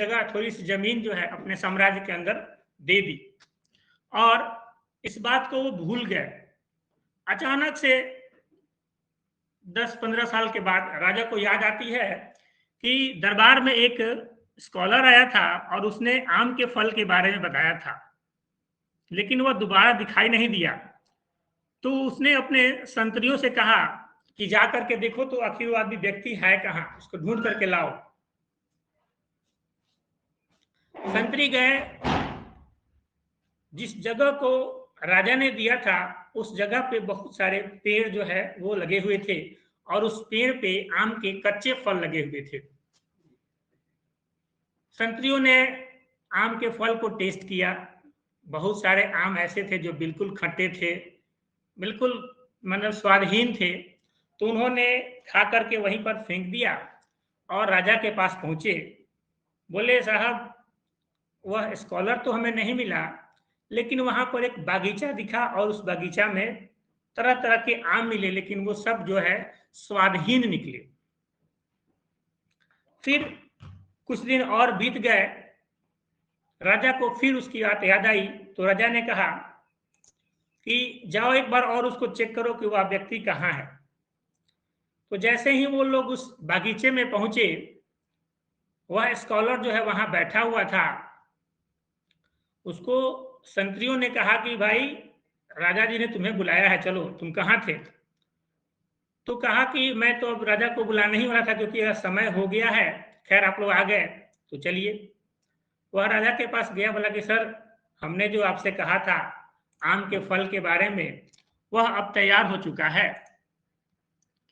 जगह थोड़ी सी जमीन जो है अपने साम्राज्य के अंदर दे दी और इस बात को वो भूल गए। अचानक से 10-15 साल के बाद राजा को याद आती है कि दरबार में एक स्कॉलर आया था और उसने आम के फल के बारे में बताया था, लेकिन वह दोबारा दिखाई नहीं दिया। तो उसने अपने संतरियों से कहा कि जा करके देखो तो आखिर वो आदमी व्यक्ति है कहाँ, उसको ढूंढ करके लाओ। संतरी गए, जिस जगह को राजा ने दिया था उस जगह पे बहुत सारे पेड़ जो है वो लगे हुए थे और उस पेड़ पे आम के कच्चे फल लगे हुए थे। संतरियों ने आम के फल को टेस्ट किया। बहुत सारे आम ऐसे थे जो बिल्कुल खट्टे थे, बिल्कुल मतलब स्वादहीन थे। तो उन्होंने खा करके वहीं पर फेंक दिया और राजा के पास पहुंचे। बोले साहब, वह स्कॉलर तो हमें नहीं मिला, लेकिन वहां पर एक बागीचा दिखा और उस बागीचा में तरह तरह के आम मिले, लेकिन वो सब जो है स्वादहीन निकले। फिर कुछ दिन और बीत गए, राजा को फिर उसकी बात याद आई। तो राजा ने कहा कि जाओ एक बार और उसको चेक करो कि वह व्यक्ति कहाँ है। तो जैसे ही वो लोग उस बागीचे में पहुंचे, वह स्कॉलर जो है वहां बैठा हुआ था। उसको संतरियों ने कहा कि भाई, राजा जी ने तुम्हें बुलाया है, चलो तुम कहाँ थे। तो कहा कि मैं तो अब राजा को बुलाने ही वाला था क्योंकि समय हो गया है, खैर आप लोग आ गए तो चलिए। वह राजा के पास गया, बोला कि सर, हमने जो आपसे कहा था आम के फल के बारे में, वह अब तैयार हो चुका है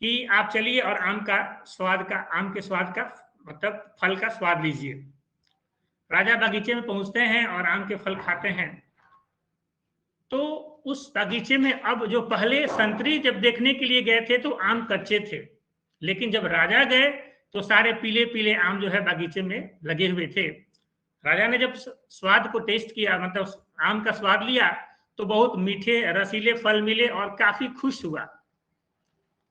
कि आप चलिए और आम के स्वाद का मतलब फल का स्वाद लीजिए। राजा बगीचे में पहुंचते हैं और आम के फल खाते हैं। तो उस बगीचे में अब जो पहले संतरी जब देखने के लिए गए थे तो आम कच्चे थे, लेकिन जब राजा गए तो सारे पीले पीले आम जो है बगीचे में लगे हुए थे। राजा ने जब स्वाद को टेस्ट किया, मतलब आम का स्वाद लिया, तो बहुत मीठे रसीले फल मिले और काफी खुश हुआ।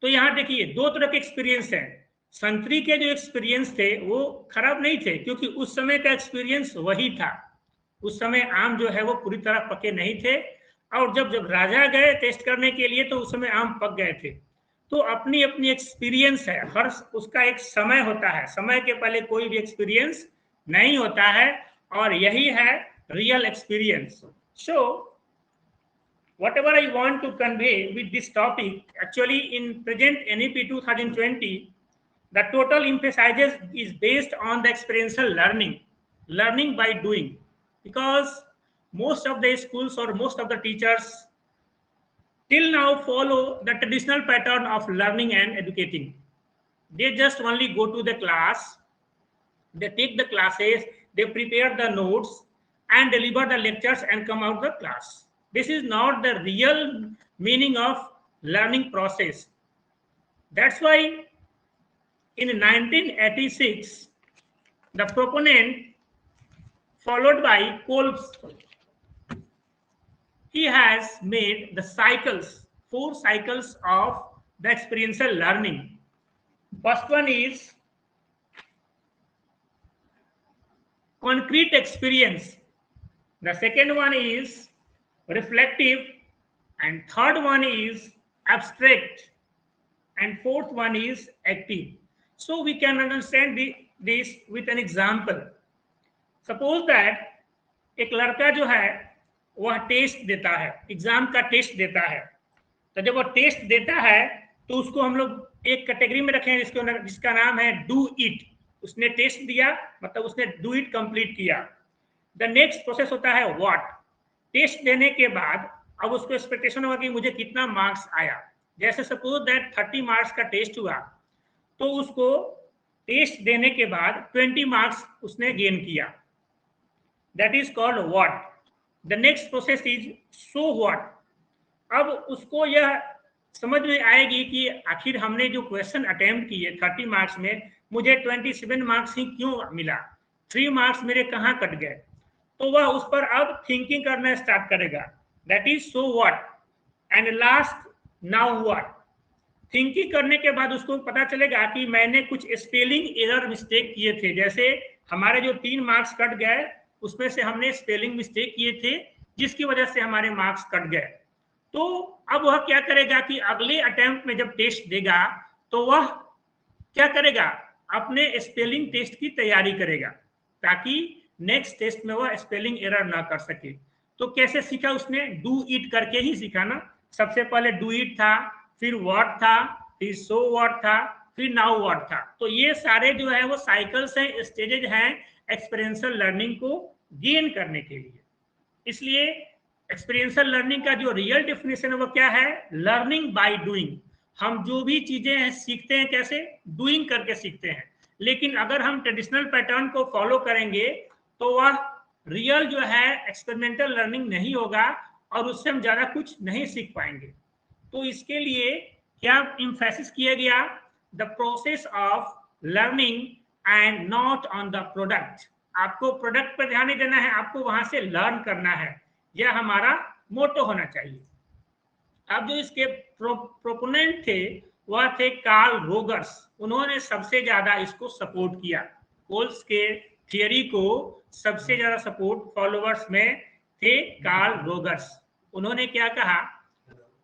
तो यहाँ देखिए दो तरह के एक्सपीरियंस हैं। संतरी के जो एक्सपीरियंस थे वो खराब नहीं थे, क्योंकि उस समय का एक्सपीरियंस वही था। उस समय आम जो है वो पूरी तरह पके नहीं थे, और जब जब राजा गए टेस्ट करने के लिए तो उस समय आम पक गए थे। तो अपनी अपनी एक्सपीरियंस है, हर उसका एक समय होता है, समय के पहले कोई भी एक्सपीरियंस नहीं होता है, और यही है real experience. So whatever I want to convey with this topic, actually in present NEP 2020, the total emphasis is based on the experiential learning by doing, because most of the schools or most of the teachers till now follow the traditional pattern of learning and educating. They just only go to the class, they take the classes, they prepare the notes and deliver the lectures and come out the class. This is not the real meaning of learning process. That's why in 1986, the proponent, followed by Kolb's, he has made the cycles, 4 cycles of the experiential learning. First one is concrete experience. The second one is reflective, and third one is abstract, and fourth one is active. So we can understand this with an example. Suppose that एक लड़का जो है वह test देता है, exam का test देता है। तो जब वह टेस्ट देता है तो उसको हम लोग एक कैटेगरी में रखें जिसका नाम है डू इट। उसने टेस्ट दिया, मतलब उसने डू इट कंप्लीट किया। द नेक्स्ट प्रोसेस होता है व्हाट। टेस्ट देने के बाद अब उसको एक्सपेक्टेशन होगा कि मुझे कितना मार्क्स आया। जैसे सपोज दैट 30 मार्क्स का टेस्ट हुआ, तो उसको टेस्ट देने के बाद 20 मार्क्स उसने गेन किया, that is called what. The next process is so what. अब उसको यह समझ में आएगी कि आखिर हमने जो क्वेश्चन अटेम्प्ट किए 30 मार्क्स में, मुझे 27 मार्क्स ही क्यों मिला, 3 मार्क्स मेरे कहाँ कट गए। तो वह उस पर अब थिंकिंग करना स्टार्ट करेगा, that is so what. And last now what. Thinking करने के बाद उसको पता चलेगा कि मैंने कुछ स्पेलिंग एरर मिस्टेक किए थे, जैसे हमारे जो 3 मार्क्स कट गए उसमें से हमने स्पेलिंग मिस्टेक किए थे, जिसकी वजह से हमारे मार्क्स कट गए। तो अब वह क्या करेगा कि अगले अटेम्प्ट में जब टेस्ट देगा तो वह क्या करेगा, अपने स्पेलिंग टेस्ट की तैयारी करेगा, ताकि नेक्स्ट टेस्ट में वह स्पेलिंग एरर ना कर सके। तो कैसे सीखा उसने, डू इट करके ही सीखा ना। सबसे पहले डू इट था, फिर व्हाट था, फिर सो व्हाट था, फिर नाउ व्हाट था। तो ये सारे जो है वो साइकिल्स हैं, स्टेजेज हैं एक्सपीरियंशियल लर्निंग को गेन करने के लिए। इसलिए एक्सपीरियंशियल लर्निंग का जो रियल डेफिनेशन है वो क्या है, लर्निंग बाय डूइंग। हम जो भी चीजें हैं सीखते हैं कैसे, डूइंग करके सीखते हैं। लेकिन अगर हम ट्रेडिशनल पैटर्न को फॉलो करेंगे तो वह रियल जो है एक्सपेरिमेंटल लर्निंग नहीं होगा और उससे हम ज्यादा कुछ नहीं सीख पाएंगे। तो इसके लिए क्या इम्फेसिस किया गया, the process of learning and not on the product. आपको प्रोडक्ट पर ध्यान नहीं देना है, आपको वहां से लर्न करना है, यह हमारा मोटो होना चाहिए। अब जो इसके प्रोपोनेंट थे वह थे कार्ल रोगर्स। उन्होंने सबसे ज्यादा इसको सपोर्ट किया। कोल्स के थियरी को सबसे ज्यादा सपोर्ट फॉलोअर्स में थे कार्ल रोगर्स। उन्होंने क्या कहा,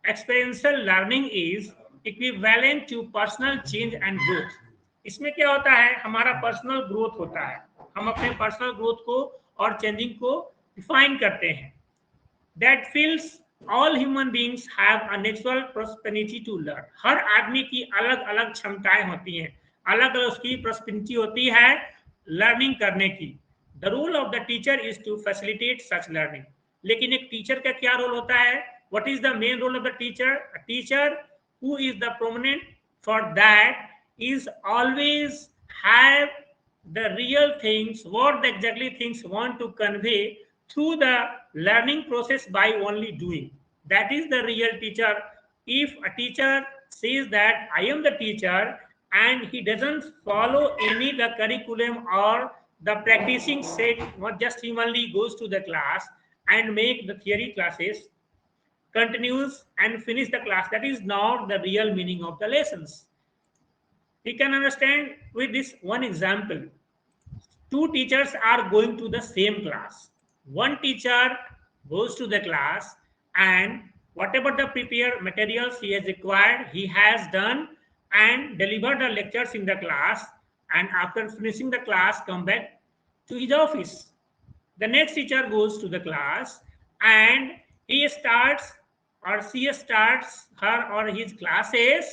experiential learning is equivalent to personal change and growth. इसमें क्या होता है, हमारा पर्सनल ग्रोथ होता है, हम अपने पर्सनल ग्रोथ को और चेंजिंग को डिफाइन करते हैं। That feels all human beings have a natural prosperity to learn. हर आदमी की अलग अलग क्षमताएं होती हैं, अलग अलग उसकी प्रोस्पेरिटी होती है लर्निंग करने की। The role of the teacher is to facilitate such learning. लेकिन एक टीचर का क्या रोल होता है, what is the main role of the teacher? A teacher who is the prominent for that is always have the real things, what the exactly things want to convey through the learning process by only doing. That is the real teacher. If a teacher says that I am the teacher and he doesn't follow any the curriculum or the practicing set, not just he only goes to the class and make the theory classes, continues and finish the class, that is not the real meaning of the lessons. We can understand with this one example. Two teachers are going to the same class. One teacher goes to the class and whatever the prepared materials he has required, he has done and delivered the lectures in the class, and after finishing the class come back to his office. The next teacher goes to the class and he starts or she starts her or his classes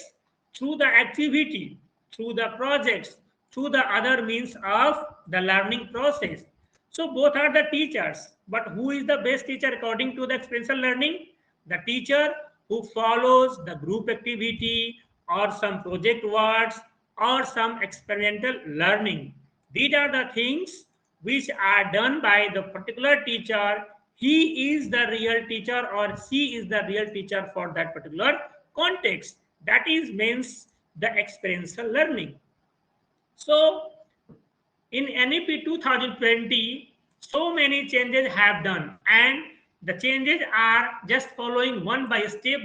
through the activity, through the projects, through the other means of the learning process. So both are the teachers, but who is the best teacher according to the experiential learning? The teacher who follows the group activity or some project works or some experiential learning. These are the things which are done by the particular teacher. He is the real teacher or she is the real teacher for that particular context. That is means the experiential learning. So in NEP 2020, so many changes have done, and the changes are just following one by step.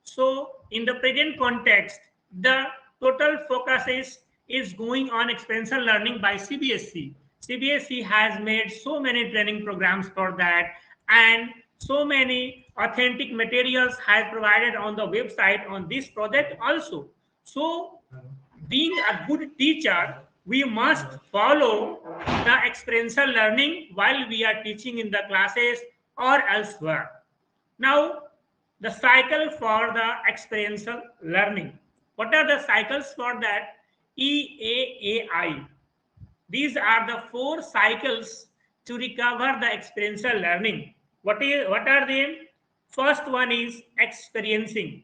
So in the present context, the total focus is going on experiential learning by CBSE. CBSE has made so many training programs for that, and so many authentic materials has provided on the website on this project also. So being a good teacher, we must follow the experiential learning while we are teaching in the classes or elsewhere. Now, the cycle for the experiential learning. What are the cycles for that? EAAI. These are the 4 cycles to recover the experiential learning. What are they? First one is experiencing.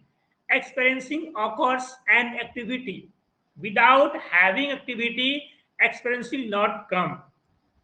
Experiencing occurs an activity. Without having activity, experience will not come.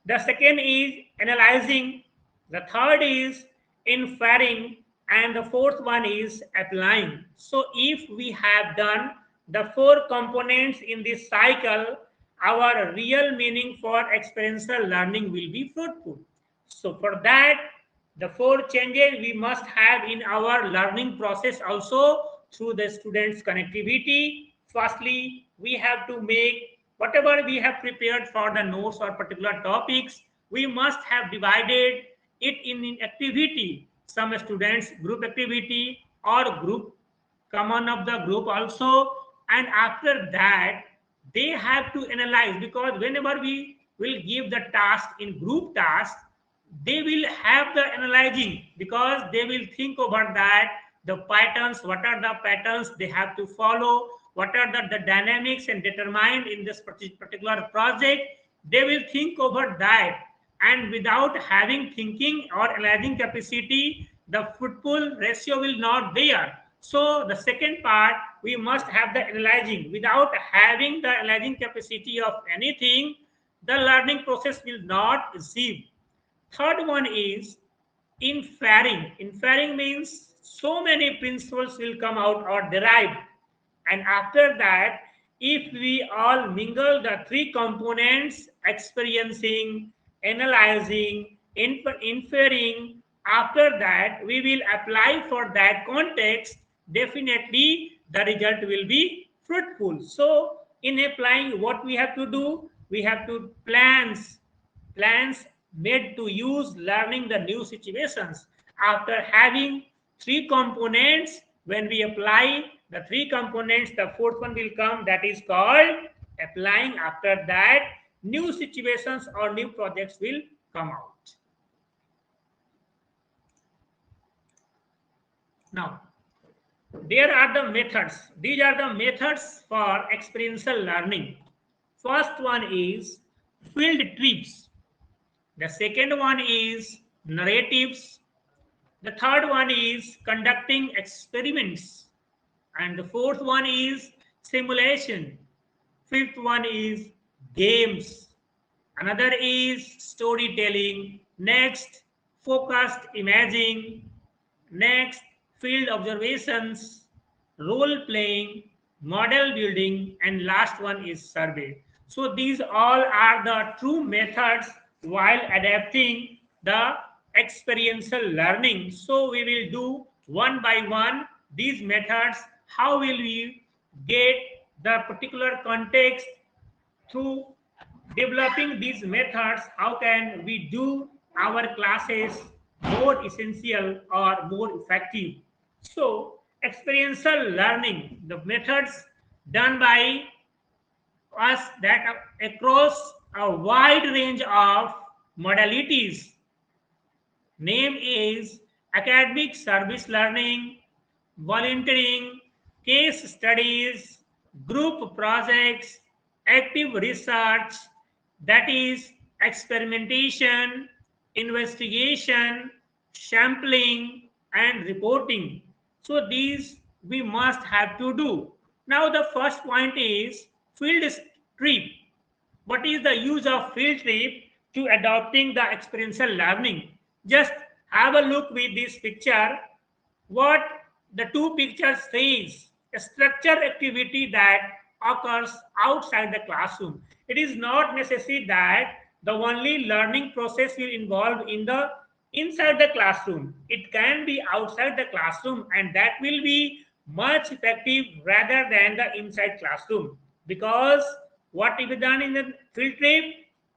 The second is analyzing. The third is inferring. And the fourth one is applying. So if we have done the 4 components in this cycle, our real meaning for experiential learning will be fruitful. So for that, the 4 changes we must have in our learning process also through the students' connectivity. Firstly, we have to make whatever we have prepared for the notes or particular topics, we must have divided it in activity. Some students group activity or group common of the group also, and after that they have to analyze, because whenever we will give the task in group task, they will have the analyzing, because they will think over that the patterns, what are the patterns they have to follow, what are the dynamics and determined in this particular project. They will think over that, and without having thinking or analyzing capacity, the fruitful ratio will not there. So the second part, we must have the analyzing. Without having the analyzing capacity of anything, the learning process will not receive. Third one is inferring. Inferring means so many principles will come out or derived. And after that, if we all mingle the three components, experiencing, analyzing, inferring, after that we will apply for that context, definitely the result will be fruitful. So in applying, what we have to do, we have to plans made to use learning the new situations. After having three components, when we apply the three components, the fourth one will come, that is called applying. After that, new situations or new projects will come out. Now, there are the methods. These are the methods for experiential learning. First one is field trips. The second one is narratives. The third one is conducting experiments. And the fourth one is simulation. Fifth one is games. Another is storytelling. Next, focused imaging. Next, field observations, role playing, model building, and last one is survey. So these all are the true methods while adapting the experiential learning. So we will do one by one these methods. How will we get the particular context through developing these methods? How can we do our classes more essential or more effective? So experiential learning, the methods done by us that across a wide range of modalities. Name is academic service learning, volunteering, case studies, group projects, active research, that is experimentation, investigation, sampling, and reporting. So these we must have to do. Now the first point is field trip. What is the use of field trip to adopting the experiential learning? Just have a look with this picture. What the two pictures says, a structured activity that occurs outside the classroom. It is not necessary that the only learning process will involve in the inside the classroom. It can be outside the classroom, and that will be much effective rather than the inside classroom, because what will be done in the field trip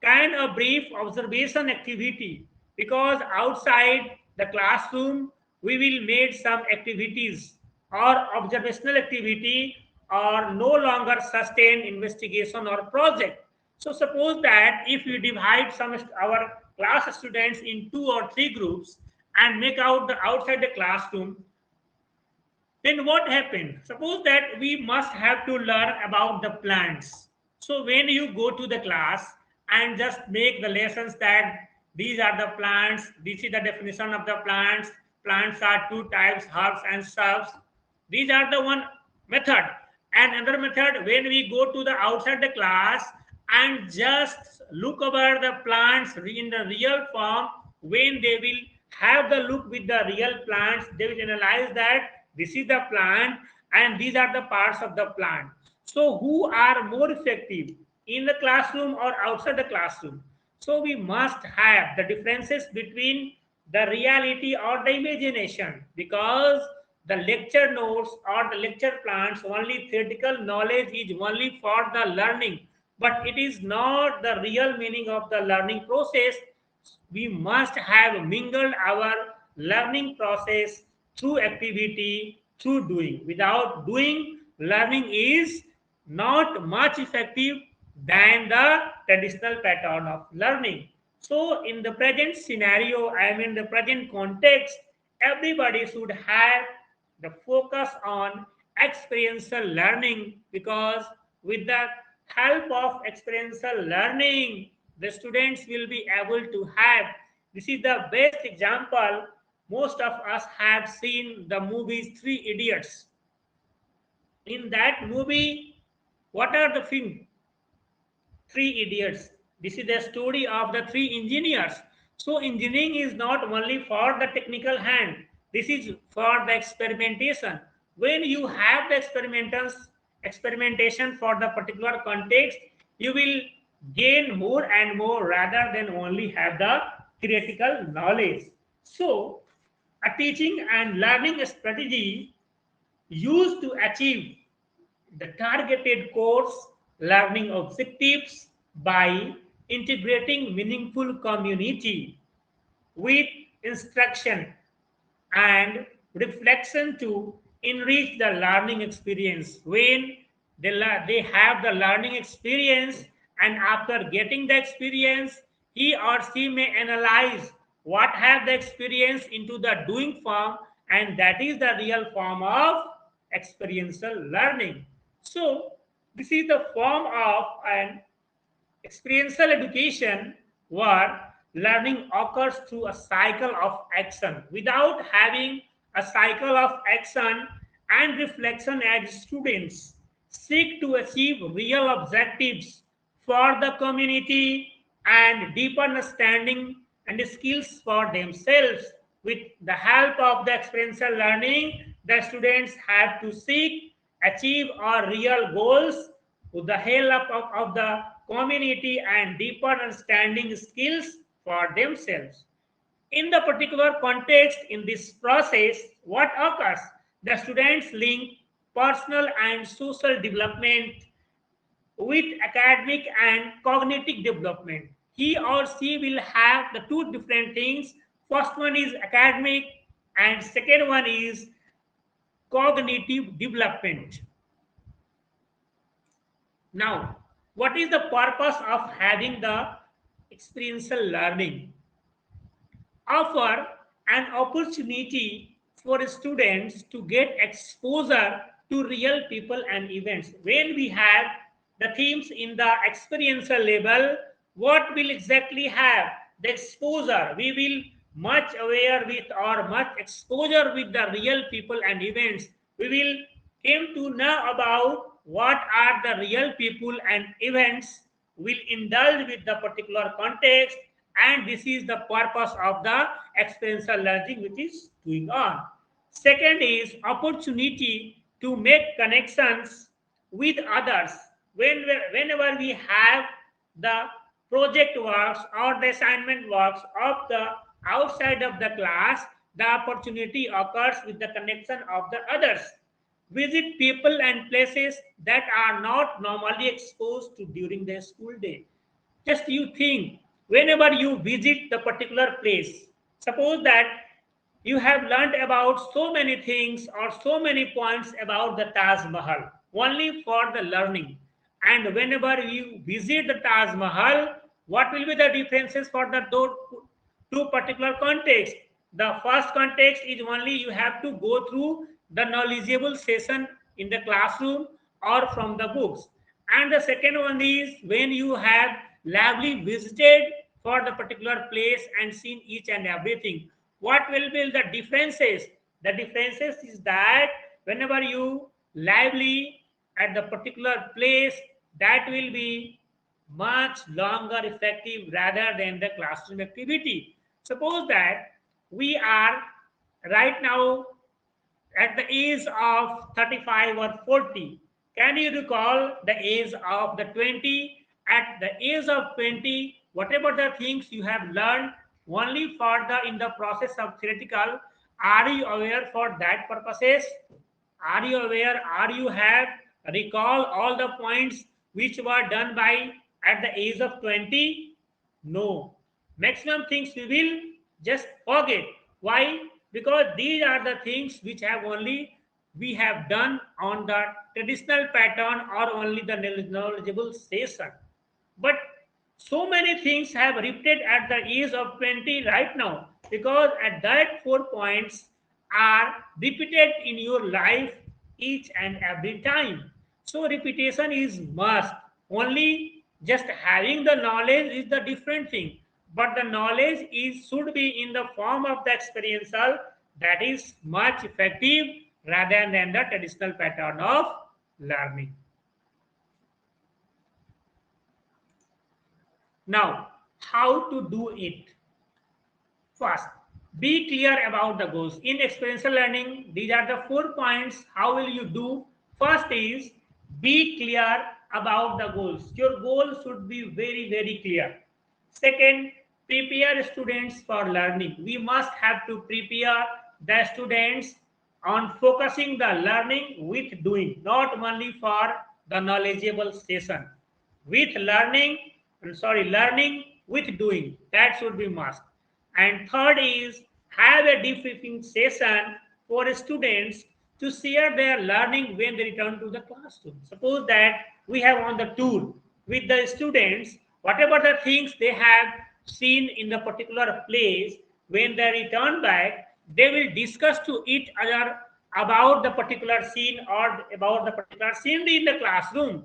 can a brief observation activity, because outside the classroom we will make some activities or observational activity or no longer sustain investigation or project. So suppose that if we divide some our class students in two or three groups and make out the outside the classroom, then what happened? Suppose that we must have to learn about the plants. So when you go to the class and just make the lessons that these are the plants, this is the definition of the plants, plants are two types, herbs and shrubs. These are the one method. And another method, when we go to the outside the class and just look over the plants in the real form, when they will have the look with the real plants, they will analyze that this is the plant and these are the parts of the plant. So who are more effective, in the classroom or outside the classroom? So we must have the differences between the reality or the imagination, because the lecture notes or the lecture plans only theoretical knowledge is only for the learning, but it is not the real meaning of the learning process. We must have mingled our learning process through activity, through doing. Without doing, learning is not much effective than the traditional pattern of learning. So, in the present scenario, I mean the present context, everybody should have the focus on experiential learning, because with the help of experiential learning, the students will be able to have, this is the best example. Most of us have seen the movies Three Idiots. In that movie, what are the things? Three Idiots. This is the story of the three engineers. So engineering is not only for the technical hand. This is for the experimentation. When you have the experimentation for the particular context, you will gain more and more rather than only have the theoretical knowledge. So a teaching and learning strategy used to achieve the targeted course learning objectives by integrating meaningful community with instruction and reflection to enrich the learning experience. When they have the learning experience, and after getting the experience, he or she may analyze what have the experience into the doing form, and that is the real form of experiential learning. So this is the form of an experiential education, where learning occurs through a cycle of action. Without having a cycle of action and reflection, as students seek to achieve real objectives for the community and deep understanding and skills for themselves. With the help of the experiential learning, the students have to seek, achieve our real goals with the help of the community and deeper understanding skills for themselves. In the particular context, in this process, what occurs? The students link personal and social development with academic and cognitive development. He or she will have the two different things. First one is academic, and second one is cognitive development. Now, what is the purpose of having the experiential learning? Offer an opportunity for students to get exposure to real people and events. When we have the themes in the experiential level, what will exactly have the exposure? We will much aware with or much exposure with the real people and events. We will came to know about what are the real people and events, will indulge with the particular context, and this is the purpose of the experiential learning which is going on. Second is opportunity to make connections with others. Whenever we have the project works or the assignment works of the outside of the class, the opportunity occurs with the connection of the others. Visit people and places that are not normally exposed to during the school day. Just you think, whenever you visit the particular place, suppose that you have learned about so many things or so many points about the Taj Mahal only for the learning. And whenever you visit the Taj Mahal, what will be the differences for the two particular contexts? The first context is only you have to go through the knowledgeable session in the classroom or from the books. And the second one is when you have lively visited for the particular place and seen each and everything. What will be the differences? The differences is that whenever you lively at the particular place, that will be much longer effective rather than the classroom activity. Suppose that we are right now at the age of 35 or 40. Can you recall the age of the 20? At the age of 20, whatever the things you have learned only for the in the process of theoretical, are you aware for that purposes? Are you aware? Are you have recall all the points which were done by at the age of 20? No. Maximum things we will just forget. Why? Because these are the things which have only we have done on the traditional pattern or only the knowledgeable session. But so many things have repeated at the age of 20 right now, because at that 4 points are repeated in your life each and every time. So repetition is must. Only just having the knowledge is the different thing, but the knowledge is should be in the form of the experiential, that is much effective rather than the traditional pattern of learning. Now, how to do it? First, be clear about the goals. In experiential learning, these are the 4 points. How will you do? First is be clear about the goals. Your goal should be very, very clear. Second, prepare students for learning. We must have to prepare the students on focusing the learning with doing, not only for the knowledgeable session. With learning, learning with doing. That should be must. And third is have a debriefing session for students to share their learning when they return to the classroom. Suppose that we have on the tour with the students, whatever the things they have seen in the particular place, when they return back, they will discuss to each other about the particular scene or about the particular scenery in the classroom.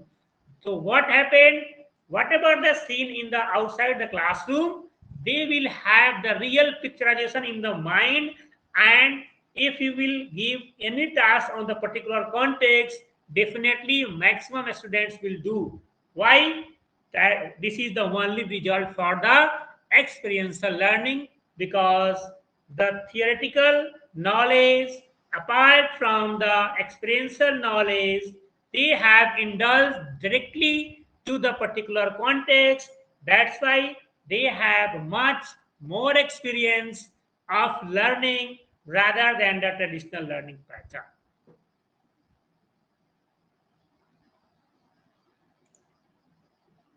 So what happened? Whatever the scene in the outside the classroom, they will have the real picturization in the mind. And if you will give any task on the particular context, definitely maximum students will do. Why? That this is the only result for the experiential learning, because the theoretical knowledge, apart from the experiential knowledge, they have indulged directly to the particular context. That's why they have much more experience of learning rather than the traditional learning pattern.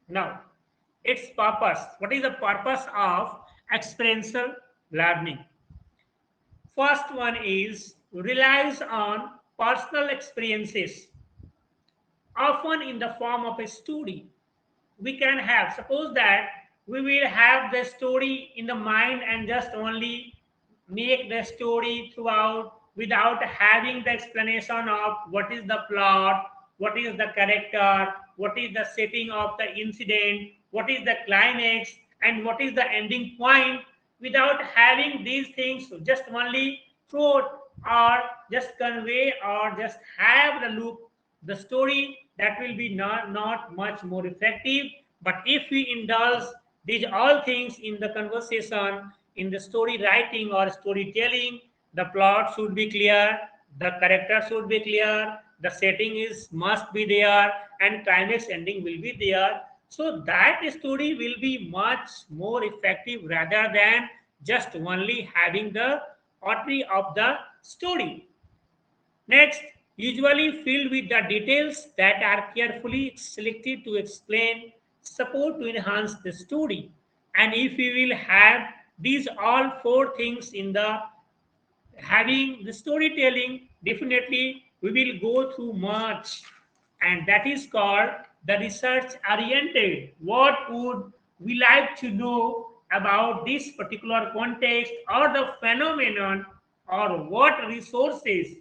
Now, its purpose. What is the purpose of experiential learning? First one is relies on personal experiences, often in the form of a story. We can have, suppose that we will have the story in the mind and just only make the story throughout without having the explanation of what is the plot, what is the character, what is the setting of the incident, what is the climax, and what is the ending point. Without having these things, just only throw or just convey or just have the look the story, that will be not much more effective. But if we indulge these all things in the conversation, in the story writing or storytelling, the plot should be clear, the character should be clear, the setting is must be there, and climax ending will be there. So that story will be much more effective rather than just only having the artery of the story. Next, usually filled with the details that are carefully selected to explain, support to enhance the story. And if we will have these all four things in the having the storytelling, definitely we will go through much, and that is called the research oriented. What would we like to know about this particular context or the phenomenon, or what resources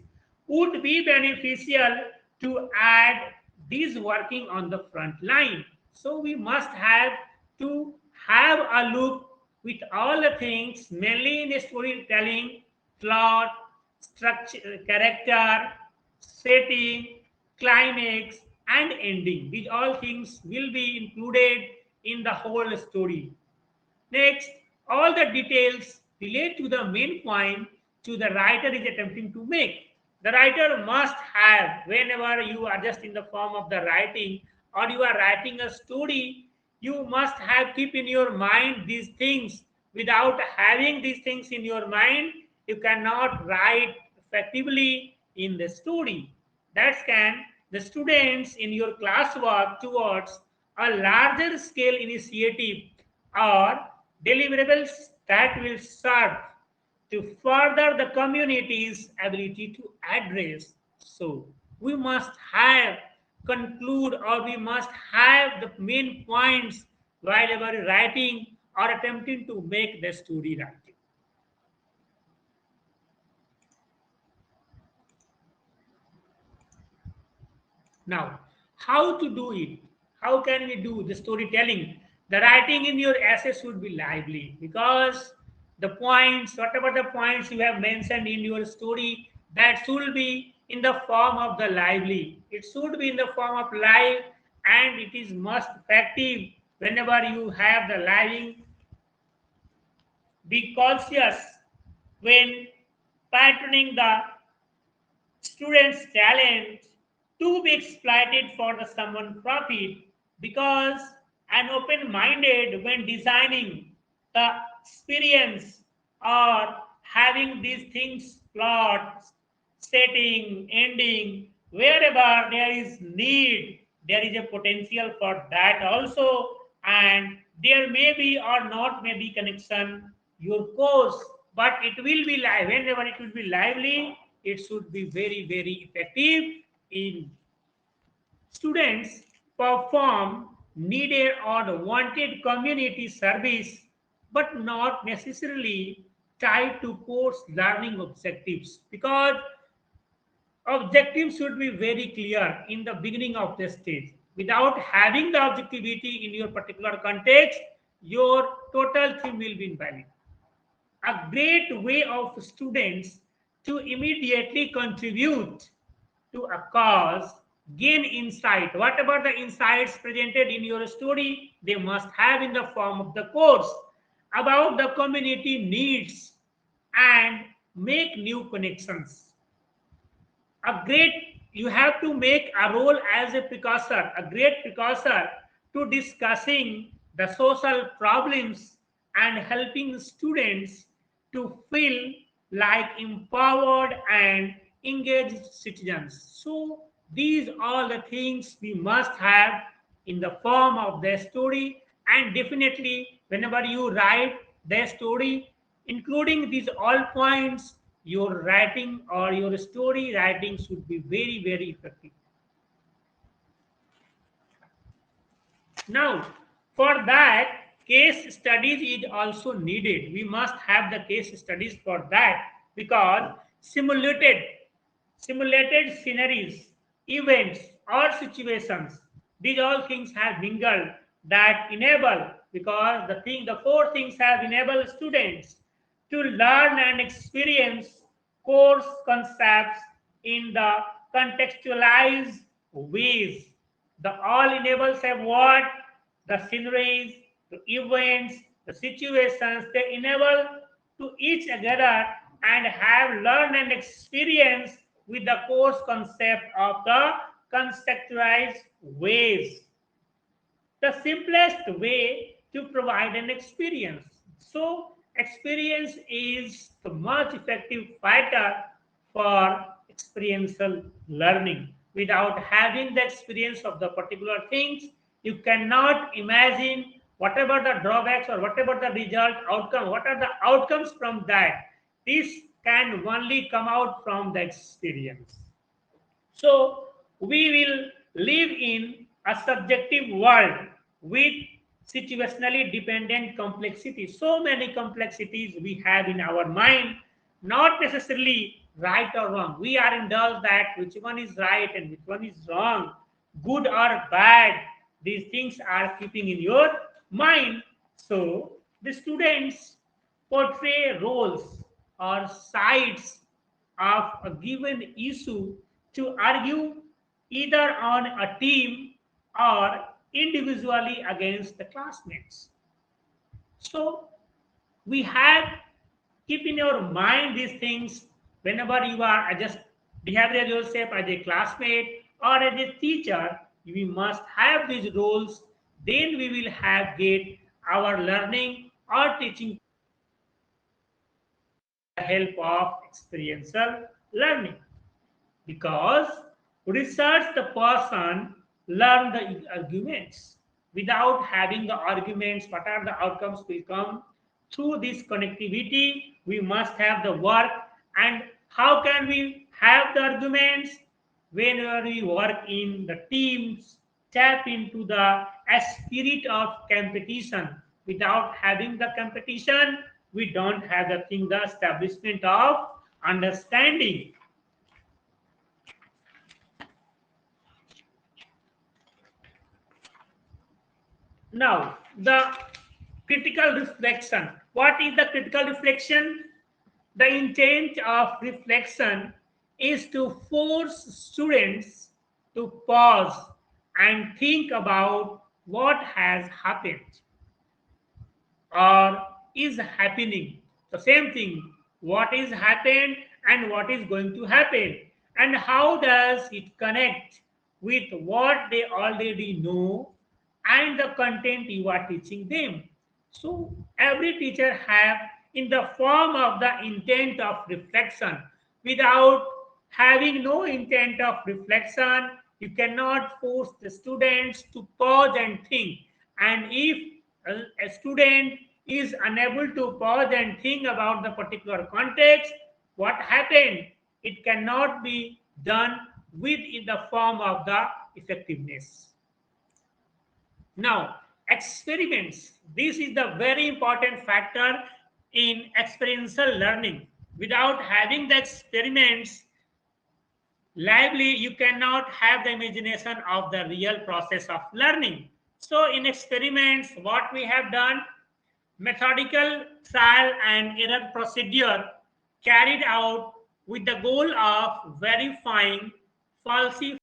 would be beneficial to add these working on the front line. So we must have to have a look with all the things, mainly in the storytelling, plot, structure, character, setting, climax, and ending. These all things will be included in the whole story. Next, all the details relate to the main point to the writer is attempting to make. The writer must have, whenever you are just in the form of the writing or you are writing a story, you must have keep in your mind these things. Without having these things in your mind, you cannot write effectively in the story. That can the students in your classwork towards a larger scale initiative or deliverables that will serve to further the community's ability to address. So we must have conclude, or we must have the main points while ever writing or attempting to make the story writing. Now, how to do it? How can we do the storytelling? The writing in your essay should be lively, because the points, whatever the points you have mentioned in your story, that should be in the form of the lively. It should be in the form of live, and it is most effective whenever you have the living. Be cautious when patterning the students' talent to be exploited for the someone profit, because an open-minded when designing the experience or having these things plot, setting, ending, wherever there is need, there is a potential for that also, and there may be or not may be connection your course, but it will be live. Whenever it will be lively, it should be very, very effective in students perform needed or wanted community service, but not necessarily tied to course learning objectives, because objectives should be very clear in the beginning of the stage. Without having the objectivity in your particular context, your total theme will be invalid. A great way of students to immediately contribute to a cause, gain insight. Whatever the insights presented in your story, they must have in the form of the course about the community needs and make new connections. A great, you have to make a role as a precursor, a great precursor to discussing the social problems and helping students to feel like empowered and engaged citizens. So these are the things we must have in the form of the story, and definitely whenever you write the story, including these all points, your writing or your story writing should be very, very effective. Now, for that, case studies is also needed. We must have the case studies for that, because simulated sceneries, events, or situations, these all things have mingled that enable, because the four things have enabled students to learn and experience course concepts in the contextualized ways. The all enables have what? The sceneries, the events, the situations, they enable to each together and have learned and experienced with the course concept of the contextualized ways. The simplest way to provide an experience. So, experience is the most effective fighter for experiential learning. Without having the experience of the particular things, you cannot imagine whatever the drawbacks or whatever the result outcome, what are the outcomes from that. This can only come out from the experience. So we will live in a subjective world with situationally dependent complexity. So many complexities we have in our mind, not necessarily right or wrong. We are indulged that which one is right and which one is wrong, good or bad. These things are keeping in your mind. So the students portray roles or sides of a given issue to argue either on a team or individually against the classmates. So we have keep in your mind these things whenever you are just behavior yourself as a classmate or as a teacher. We must have these roles. Then we will have get our learning or teaching help of experiential learning, because Research the person, learn the arguments. Without having the arguments, what are the outcomes will come? Through this connectivity, we must have the work. And how can we have the arguments? Whenever we work in the teams, tap into the spirit of competition. Without having the competition, we don't have the thing, the establishment of understanding. Now, the critical reflection. What is the critical reflection? The intent of reflection is to force students to pause and think about what has happened or is happening. The same thing, what is happened and what is going to happen, and how does it connect with what they already know and the content you are teaching them. So every teacher have in the form of the intent of reflection. Without having no intent of reflection, you cannot force the students to pause and think. And if a student is unable to pause and think about the particular context, what happened? It cannot be done with in the form of the effectiveness. Now, experiments. This is the very important factor in experiential learning. Without having the experiments, lively, you cannot have the imagination of the real process of learning. So, in experiments, what we have done, methodical trial and error procedure carried out with the goal of verifying falsifying.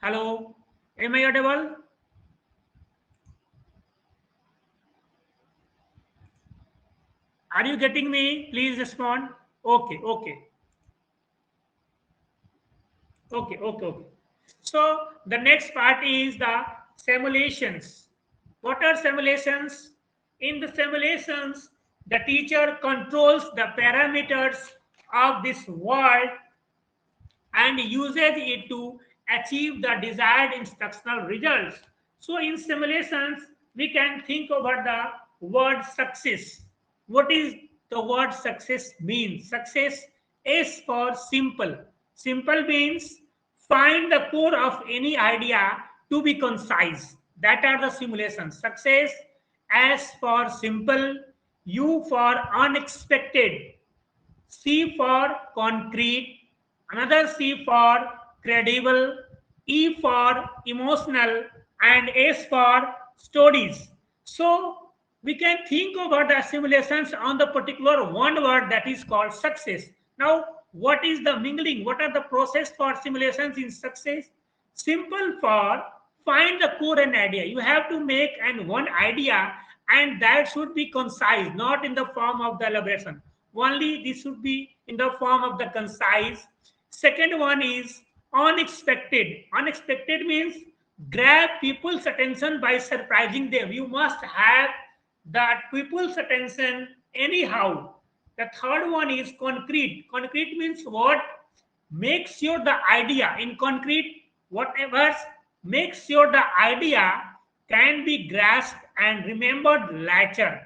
Hello, am I audible? Are you getting me? Please respond. Okay, okay, okay. So the next part is the simulations. What are simulations? In the simulations, the teacher controls the parameters of this world and uses it to achieve the desired instructional results. So in simulations, we can think about the word success. What is the word success means? Success is for simple. Simple means find the core of any idea to be concise. That are the simulations. Success, S for simple, U for unexpected, C for concrete, another C for credible, E for emotional, and S for stories. So we can think about the simulations on the particular one word that is called success. Now, what is the mingling? What are the process for simulations in success? Simple for find the core and idea. You have to make an one idea, and that should be concise, not in the form of the elaboration. Only this should be in the form of the concise. Second one is unexpected. Unexpected means grab people's attention by surprising them. You must have that people's attention anyhow. The third one is concrete. Concrete means what? Make sure the idea in concrete, whatever, make sure the idea can be grasped and remembered later.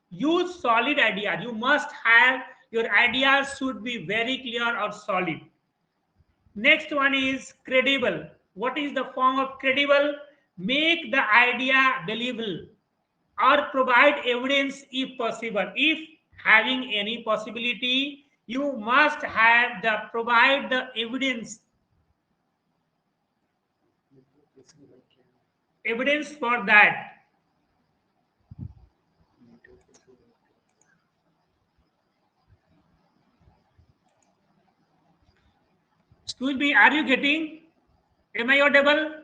Use solid idea. You must have your ideas should be very clear or solid. Next one is credible. What is the form of credible? Make the idea believable or provide evidence if possible. If having any possibility, you must have the provide the evidence for that. Excuse me, are you getting? Am I audible?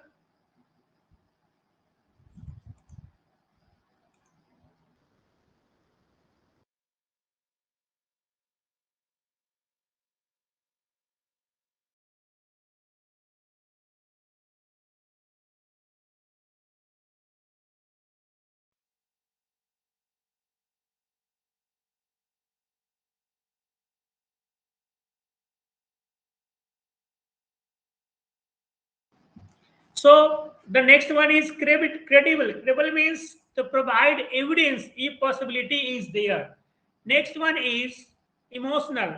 So the next one is credible. Credible means to provide evidence if possibility is there. Next one is emotional.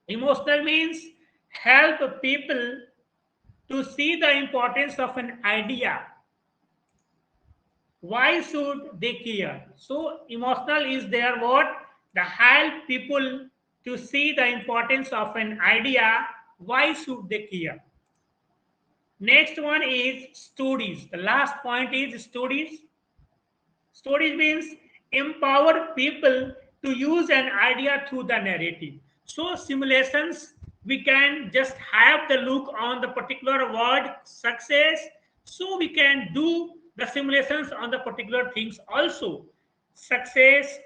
Emotional means help people to see the importance of an idea. Why should they care? So emotional is there what? The help people to see the importance of an idea. Why should they care? Next one is stories. The last point is stories. Stories means empower people to use an idea through the narrative. So simulations, we can just have the look on the particular word success. So we can do the simulations on the particular things also. Success,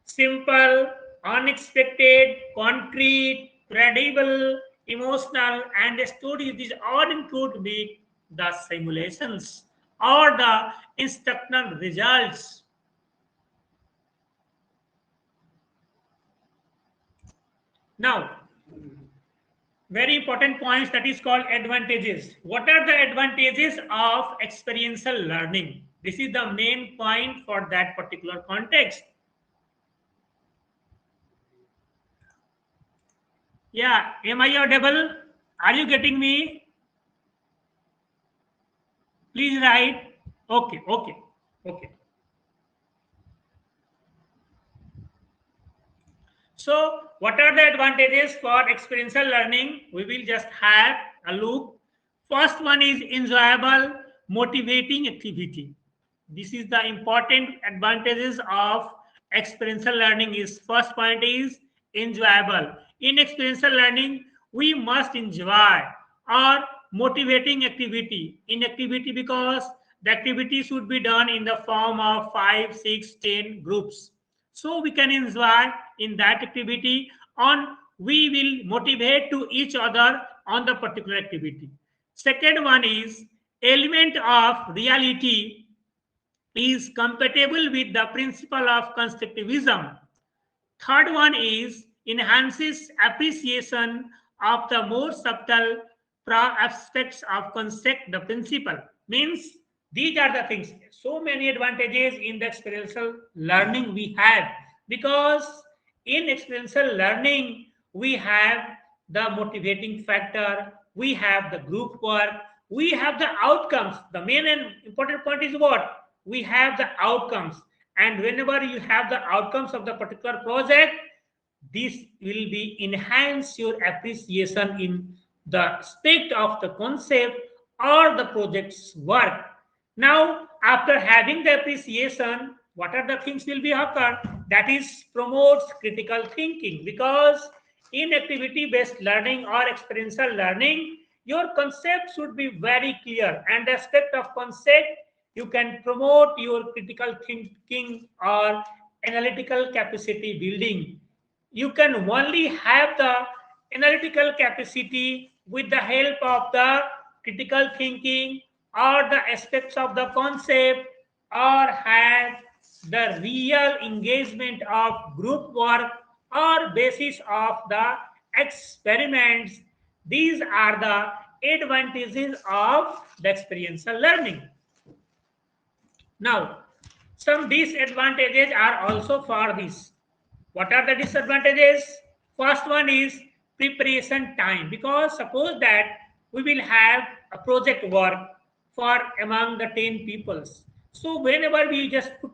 simple, unexpected, concrete, credible, emotional, and the stories. These all include make the simulations or the instructional results. Now, very important points that is called advantages. What are the advantages of experiential learning? This is the main point for that particular context. Yeah, am I audible? Are you getting me? Please write. Okay, okay, okay. So, what are the advantages for experiential learning? We will just have a look. First one is enjoyable, motivating activity. This is the important advantages of experiential learning. Is first point is enjoyable. In experiential learning, we must enjoy or motivating activity in activity because the activity should be done in the form of 5, 6, 10 groups. So we can enjoy in that activity on we will motivate to each other on the particular activity. Second one is element of reality is compatible with the principle of constructivism. Third one is enhances appreciation of the more subtle aspects of concept, the principle. Means these are the things. So many advantages in the experiential learning we have because in experiential learning we have the motivating factor, we have the group work, we have the outcomes. The main and important point is what? We have the outcomes. And whenever you have the outcomes of the particular project, this will be enhance your appreciation in the aspect of the concept or the project's work. Now, after having the appreciation, what are the things will be occur? That is promotes critical thinking, because in activity based learning or experiential learning, your concept should be very clear, and the aspect of concept you can promote your critical thinking or analytical capacity building. You can only have the analytical capacity with the help of the critical thinking or the aspects of the concept, or have the real engagement of group work or basis of the experiments. These are the advantages of the experiential learning. Now, some disadvantages are also for this. What are the disadvantages? First one is preparation time, because suppose that we will have a project work for among the 10 peoples. So whenever we just put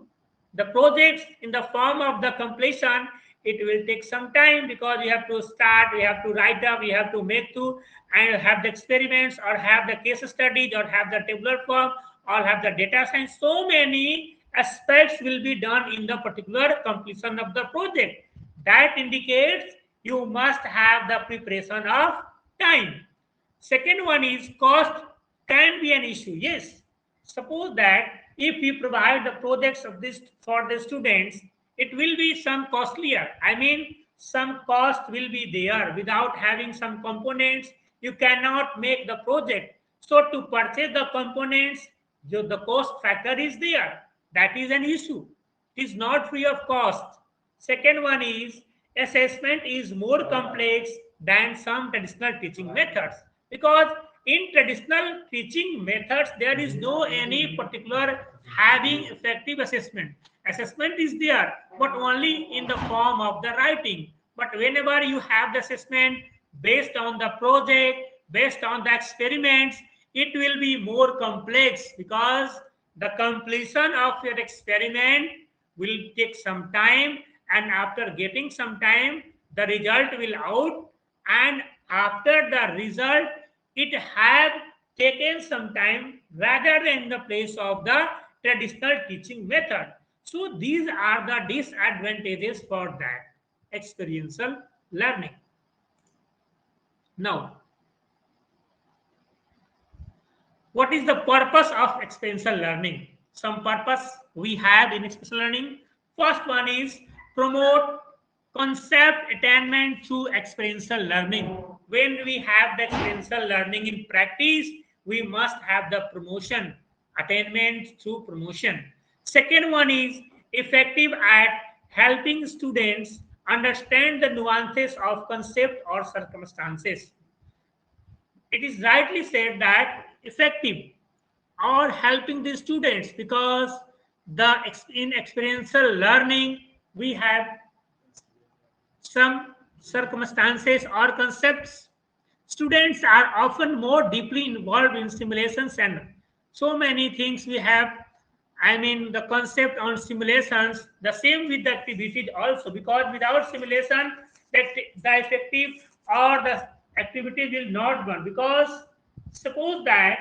the projects in the form of the completion, it will take some time, because we have to start, we have to write up, we have to make to and have the experiments, or have the case studies, or have the tabular form, or have the data science. So many aspects will be done in the particular completion of the project. That indicates you must have the preparation of time. Second one is cost can be an issue. Yes, suppose that if we provide the projects of this for the students, it will be some costlier. I mean, some cost will be there. Without having some components, you cannot make the project. So to purchase the components, the cost factor is there. That is an issue. It is not free of cost. Second one is assessment is more complex than some traditional teaching methods, because in traditional teaching methods there is no any particular having effective assessment. Assessment is there, but only in the form of the writing. But whenever you have the assessment based on the project, based on the experiments, it will be more complex, because the completion of your experiment will take some time, and after getting some time the result will out, and after the result it have taken some time rather than the place of the traditional teaching method. So these are the disadvantages for that experiential learning. Now, what is the purpose of experiential learning? Some purpose we have in experiential learning. First one is promote concept attainment through experiential learning. When we have the experiential learning in practice, we must have the promotion, attainment through promotion. Second one is effective at helping students understand the nuances of concept or circumstances. It is rightly said that effective or helping the students, because in experiential learning we have some circumstances or concepts. Students are often more deeply involved in simulations, and so many things we have. I mean, the concept on simulations, the same with the activity also, because without simulation, that the effective or the activity will not run. Because suppose that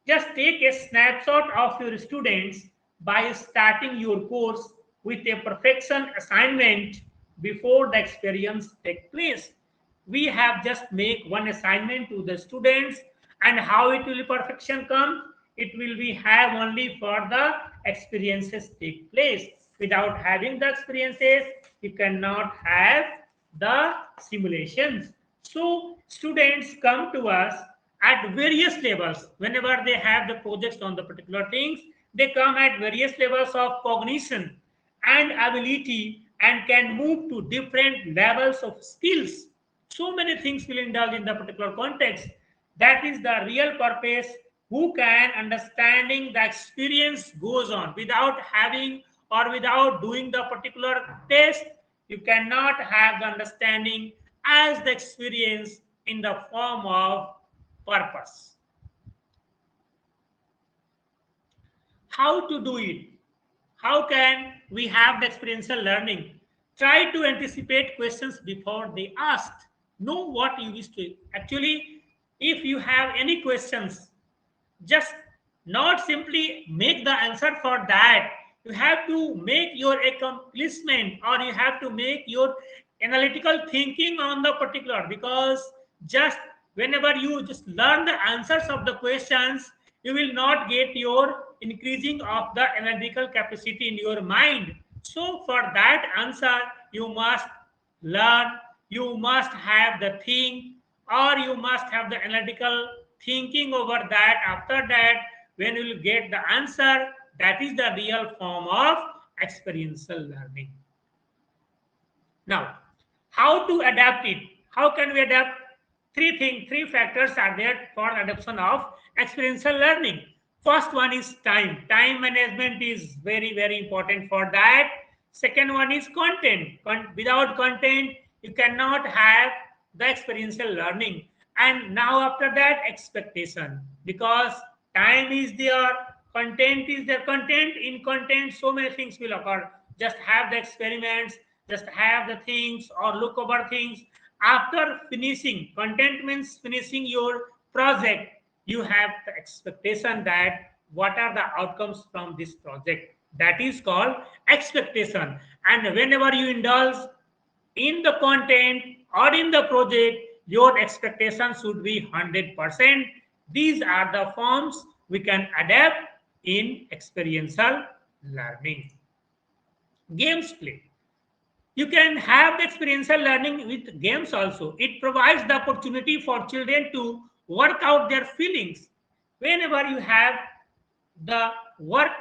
just take a snapshot of your students by starting your course with a perfection assignment before the experience take place. We have just make one assignment to the students, and how it will perfection come, it will be have only for the experiences take place. Without having the experiences, you cannot have the simulations. So students come to us at various levels. Whenever they have the projects on the particular things, they come at various levels of cognition and ability, and can move to different levels of skills. So many things will indulge in the particular context. That is the real purpose. Who can understanding the experience goes on without having or without doing the particular test, you cannot have the understanding as the experience in the form of purpose. How to do it? How can we have the experiential learning? Try to anticipate questions before they asked. Know what you wish to. Actually, if you have any questions, just not simply make the answer for that. You have to make your accomplishment, or you have to make your analytical thinking on the particular, because just whenever you just learn the answers of the questions, you will not get your increasing of the analytical capacity in your mind. So for that answer, you must learn, you must have the thing, or you must have the analytical thinking over that. After that, when you will get the answer, that is the real form of experiential learning. Now, how to adapt it? How can we adapt? Three factors are there for adoption of experiential learning. First one is time. Time management is very important for that. Second one is content. Without content, you cannot have the experiential learning. And now after that, expectation. Because time is there, content is there. Content, in content, so many things will occur. Just have the experiments, just have the things, or look over things. After finishing, content means finishing your project, you have the expectation that what are the outcomes from this project. That is called expectation. And whenever you indulge in the content or in the project, your expectation should be 100%. These are the forms we can adapt in experiential learning. Games play. You can have the experiential learning with games also. It provides the opportunity for children to work out their feelings. Whenever you have the work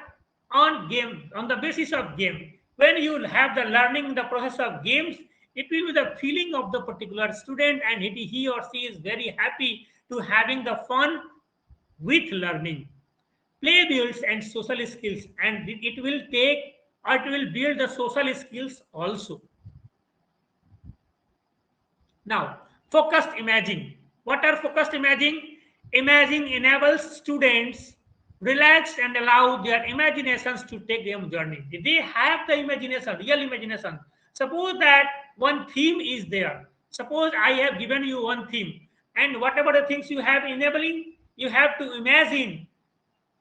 on game, on the basis of game, when you have the learning in the process of games, it will be the feeling of the particular student, and he or she is very happy to having the fun with learning. Play builds and social skills, and it will take, or it will build the social skills also. Now, focused imaging. What are focused imaging? Imaging enables students relax and allow their imaginations to take them journey. They have the imagination, real imagination. Suppose that one theme is there. Suppose I have given you one theme, and whatever the things you have enabling, you have to imagine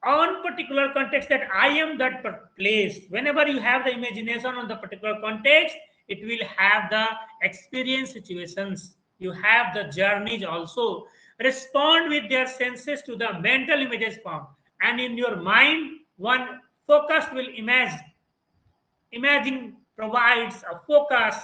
on particular context that I am that place. Whenever you have the imagination on the particular context, it will have the experience situations. You have the journeys also. Respond with their senses to the mental images form. And in your mind, one focus will imagine. Imagine provides a focus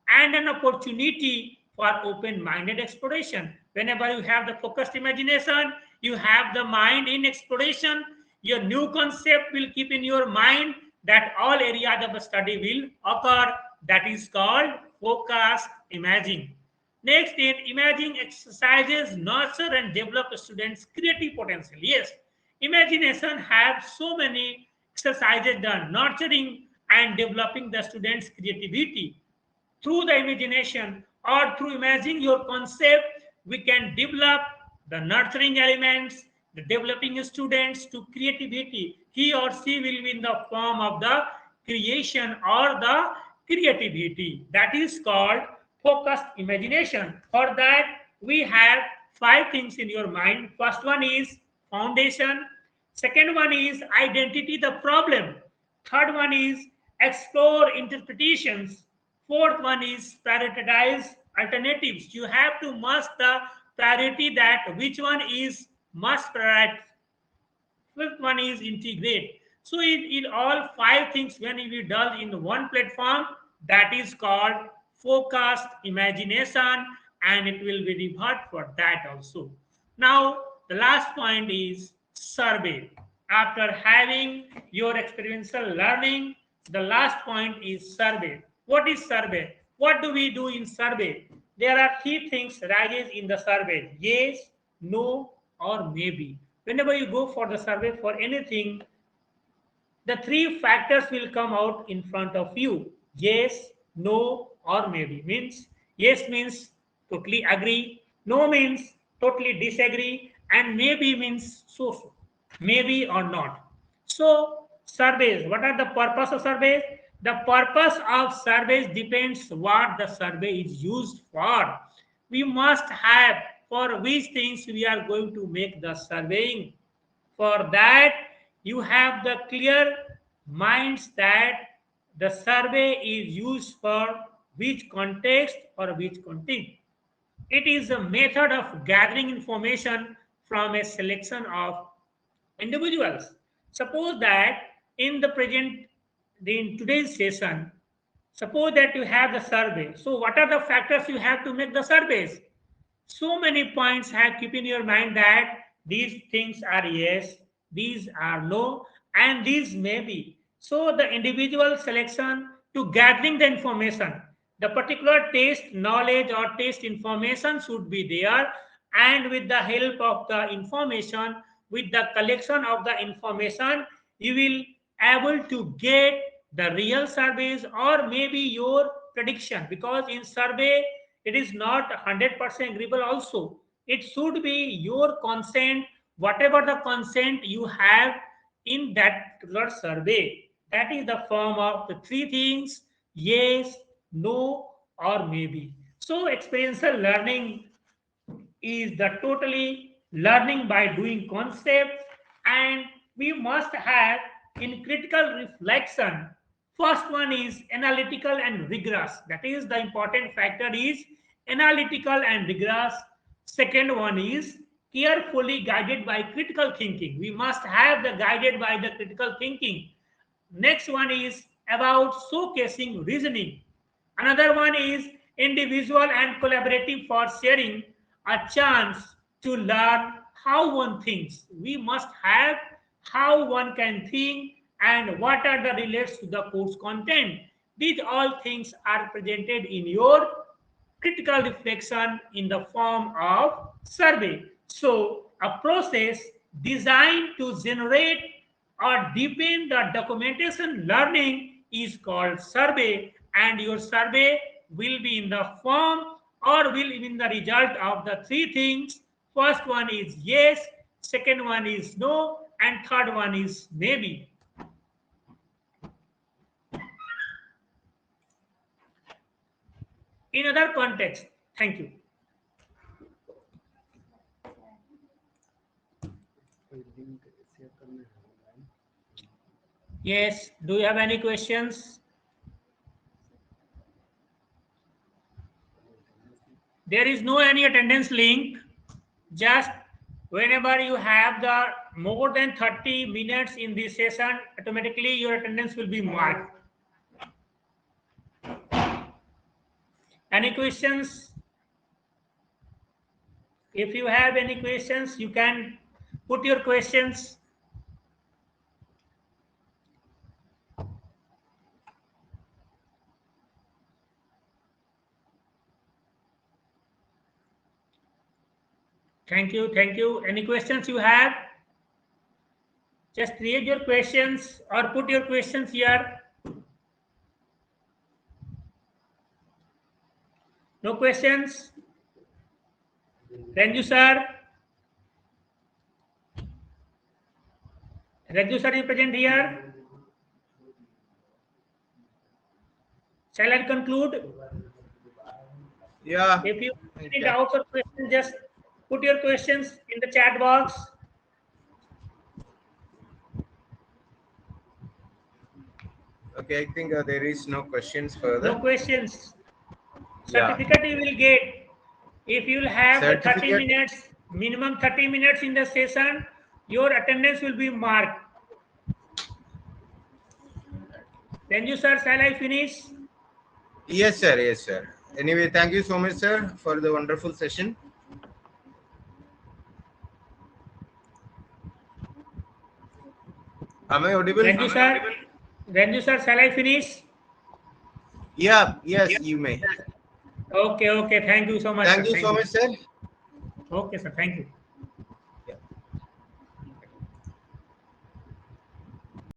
and an opportunity for open-minded exploration. Whenever you have the focused imagination, you have the mind in exploration. Your new concept will keep in your mind, that all areas of study will occur. That is called focused imaging. Next, in imaging exercises nurture and develop students' creative potential. Yes, imagination have so many exercises done, nurturing and developing the students' creativity. Through the imagination or through imagining your concept, we can develop the nurturing elements, the developing students to creativity. He or she will be in the form of the creation or the creativity. That is called focused imagination. For that, we have five things in your mind. First one is foundation. Second one is identity the problem. Third one is explore interpretations. Fourth one is prioritize alternatives. You have to must the priority, that which one is must prioritize. Fifth one is integrate. So in all five things, when it is done in one platform, that is called focused imagination, and it will be revert for that also. Now the last point is survey. After having your experiential learning, the last point is survey. What is survey? What do we do in survey? There are three things rises in the survey: yes, no, or maybe. Whenever you go for the survey for anything, the three factors will come out in front of you: yes, no, or maybe. Means yes means totally agree, no means totally disagree, and maybe means so maybe or not. So surveys. What are the purpose of surveys? The purpose of surveys depends what the survey is used for. We must have for which things we are going to make the surveying. For that, you have the clear minds that the survey is used for which context or which content. It is a method of gathering information from a selection of individuals. Suppose that in the present, in today's session, suppose that you have the survey. So what are the factors you have to make the surveys? So many points have keep in your mind that these things are yes, these are no, and these may be. So the individual selection to gathering the information, the particular taste knowledge or taste information should be there, and with the help of the information, with the collection of the information, you will able to get the real surveys or maybe your prediction, because in survey it is not 100% agreeable also. It should be your consent, whatever the consent you have in that particular survey. That is the form of the three things: yes, no, or maybe. So experiential learning is the totally learning by doing concepts, and we must have in critical reflection. First one is analytical and rigorous. That is the important factor is analytical and rigorous. Second one is carefully guided by critical thinking. We must have the guided by the critical thinking. Next one is about showcasing reasoning. Another one is individual and collaborative for sharing a chance to learn how one thinks. We must have how one can think and what are the relates to the course content. These all things are presented in your critical reflection in the form of survey. So a process designed to generate or deepen the documentation learning is called survey, and your survey will be in the form or will be in the result of the three things. First one is yes, second one is no, and third one is maybe. In other context. Thank you. Yes, do you have any questions? There is no any attendance link. Just whenever you have the more than 30 minutes in this session, automatically your attendance will be marked. Any questions? If you have any questions, you can put your questions. Thank you. Thank you. Any questions you have? Just create your questions or put your questions here. No questions? Renju sir? Renju sir is present here. Shall I conclude? Yeah. If you have any doubts or questions, just put your questions in the chat box. Okay, I think there is no questions further. No questions. Yeah. Certificate you will get if you will have the 30 minutes, minimum 30 minutes in the session, your attendance will be marked. Renju sir, shall I finish? Yes, sir. Yes, sir. Anyway, thank you so much, sir, for the wonderful session. Am I audible? Renju sir, shall I finish? Yeah, yes, you may. Okay, okay. Thank you so much. Thank you so much, sir. Okay, sir. Thank you.